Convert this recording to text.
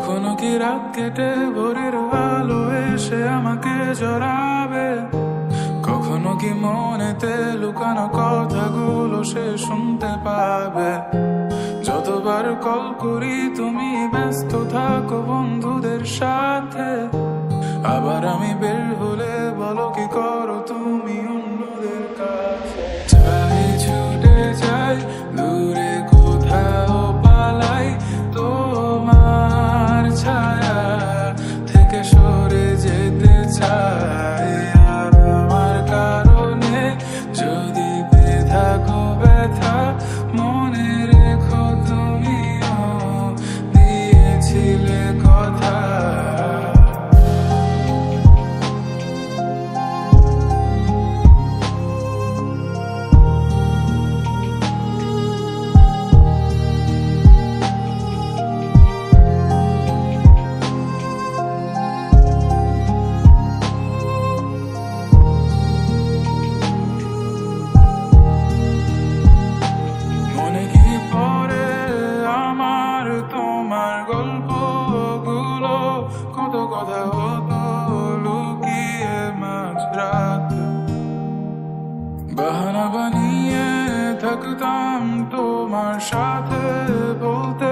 কখনো কি রাত কেটে ভোরের আলো এসে আমাকে জড়াবে, কখনো কি মনেতে লুকানো কথাগুলো সে শুনতে পাবে। যতবার কল করি তুমি ব্যস্ত থাকো বন্ধুদের সাথে, আবার আমি বের হলে বলো কি করো তুমি অন্যদের কাছে। চাই ছুটে যাই দূরে কোথাও পালাই, তোমার ছায়া থেকে সরে যেতে চাই। আর আমার কারণে যদি পেয়ে থাকো ব্যথা, মনে রেখো তুমিও দিয়েছিলে কথা। মনে কি পড়ে আমার তোমার গল্পগুলো, কত কথা হতো লুকিয়ে মাঝরাত। বাহানা বানিয়ে থাকতাম তোমার সাথে বলতে